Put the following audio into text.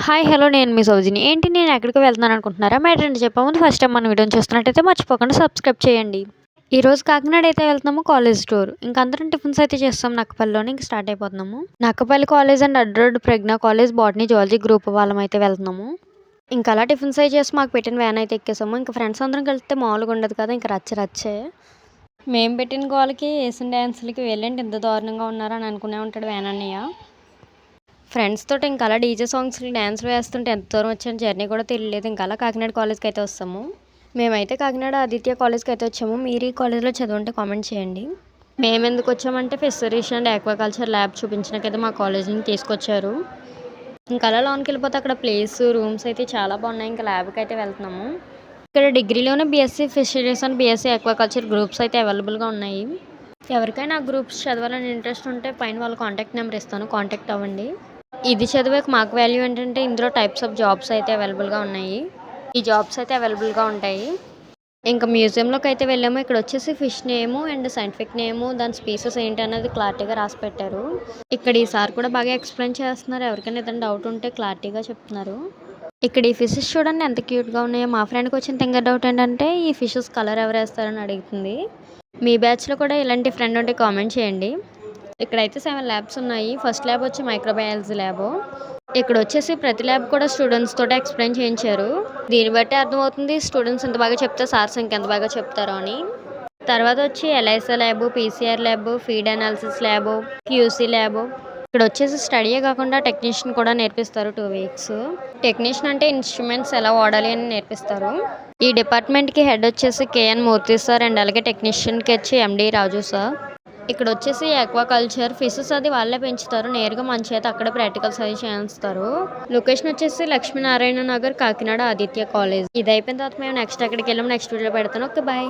Hi hello నేను మీ సౌజిని. ఏంటి నేను ఎక్కడికి వెళ్తున్నాను అనుకుంటున్నారా? మ్యాటర్ చెప్పే ముందు ఫస్ట్ టైం మన వీడియోని చూస్తున్నట్టయితే మర్చిపోకుండా సబ్స్క్రైబ్ చేయండి. ఈరోజు కాకినాడ అయితే వెళ్తున్నాము కాలేజ్ టూర్. ఇంక అందరం టిఫిన్స్ అయితే చేస్తాం నక్కపల్లిలోని. ఇంక స్టార్ట్ అయిపోతున్నాము. నక్కపల్లి కాలేజ్ అండ్ అడ్రోడ్ Pragna college botany zoology group వాళ్ళం అయితే వెళ్తున్నాము. ఇంకా అలా టిఫిన్స్ అయితే చేసి మాకు పెట్టిన వ్యాన్ అయితే ఎక్కేసాము. ఇంకా ఫ్రెండ్స్ అందరం కలిస్తే మామూలుగా ఉండదు కదా, ఇంకా రచ్చే. మేము పెట్టిన గోలకి వేసిన డ్యాన్సులకి వెళ్ళండి ఎంత దారుణంగా ఉన్నారని అనుకునే ఉంటాడు వ్యాన్ అన్నయ్య. ఫ్రెండ్స్ తోటి ఇంకా అలా డీజే సాంగ్స్కి డ్యాన్స్లు వేస్తుంటే ఎంత దూరం వచ్చాను జర్నీ కూడా తెలియలేదు. ఇంకా అలా కాకినాడ కాలేజ్కి అయితే వస్తాము. మేమైతే కాకినాడ ఆదిత్య కాలేజ్కి అయితే వచ్చాము. మీరు ఈ కాలేజ్లో చదువుంటే కామెంట్ చేయండి. మేము ఎందుకు వచ్చామంటే ఫిషరీస్ అండ్ ఆక్వాకల్చర్ ల్యాబ్ చూపించడానికైతే మా కాలేజీని తీసుకొచ్చారు. ఇంకా అలా లోన్కి వెళ్ళిపోతే అక్కడ ప్లేస్ రూమ్స్ అయితే చాలా బాగున్నాయి. ఇంకా ల్యాబ్కి అయితే వెళ్తున్నాము. ఇక్కడ డిగ్రీలోనే BSc fisheries and BSc aquaculture groups అయితే అవైలబుల్గా ఉన్నాయి. ఎవరికైనా ఆ గ్రూప్స్ చదవాలని ఇంట్రెస్ట్ ఉంటే పైన వాళ్ళ కాంటాక్ట్ నెంబర్ ఇస్తాను, కాంటాక్ట్ అవ్వండి. ఇది చదివాక మాకు వాల్యూ ఏంటంటే ఇందులో టైప్స్ ఆఫ్ జాబ్స్ అయితే అవైలబుల్గా ఉన్నాయి. ఈ జాబ్స్ అయితే అవైలబుల్గా ఉంటాయి. ఇంకా మ్యూజియంలోకి అయితే వెళ్ళాము. ఇక్కడ వచ్చేసి ఫిష్ నేము అండ్ సైంటిఫిక్ నేము దాని స్పీసెస్ ఏంటి అనేది క్లారిటీగా రాసి పెట్టారు. ఇక్కడ ఈసారి కూడా బాగా ఎక్స్ప్లెయిన్ చేస్తున్నారు. ఎవరికైనా ఏదైనా డౌట్ ఉంటే క్లారిటీగా చెప్తున్నారు. ఇక్కడ ఈ ఫిషెస్ చూడండి ఎంత క్యూట్గా ఉన్నాయో. మా ఫ్రెండ్కి వచ్చిన తింగర్ డౌట్ ఏంటంటే ఈ ఫిషెస్ కలర్ ఎవరు వేస్తారని అడుగుతుంది. మీ బ్యాచ్లో కూడా ఇలాంటి ఫ్రెండ్ ఉంటే కామెంట్ చేయండి. ఇక్కడైతే 7 ల్యాబ్స్ ఉన్నాయి. ఫస్ట్ ల్యాబ్ వచ్చి మైక్రోబయాలజీ ల్యాబ్. ఇక్కడ వచ్చేసి ప్రతి ల్యాబ్ కూడా స్టూడెంట్స్ తోటి ఎక్స్ప్లెయిన్ చేయించారు. దీన్ని బట్టి అర్థమవుతుంది స్టూడెంట్స్ ఎంత బాగా చెప్తే సార్స్ ఇంకెంత బాగా చెప్తారో అని. తర్వాత వచ్చి ELISA lab, PCR lab, feed analysis lab, QC lab. ఇక్కడ వచ్చేసి స్టడీయే కాకుండా టెక్నీషియన్ కూడా నేర్పిస్తారు 2 వీక్స్. టెక్నీషియన్ అంటే ఇన్స్ట్రుమెంట్స్ ఎలా వాడాలి అని నేర్పిస్తారు. ఈ డిపార్ట్మెంట్కి హెడ్ వచ్చేసి కేఎన్ మూర్తి సార్ అండ్ అలాగే టెక్నీషియన్కి వచ్చి ఎండి రాజు సార్. ఇక్కడ వచ్చేసి ఆక్వాకల్చర్ ఫిషెస్ అది వాళ్ళే పెంచుతారు. నేరుగా మన చేత అక్కడే ప్రాక్టికల్స్ అది చేస్తారు. లొకేషన్ వచ్చేసి లక్ష్మీనారాయణ నగర్ కాకినాడ ఆదిత్య కాలేజ్. ఇది అయిపోయిన తర్వాత మేము నెక్స్ట్ ఎక్కడికి వెళ్ళాము నెక్స్ట్ వీడియో పెడతాను. Okay bye.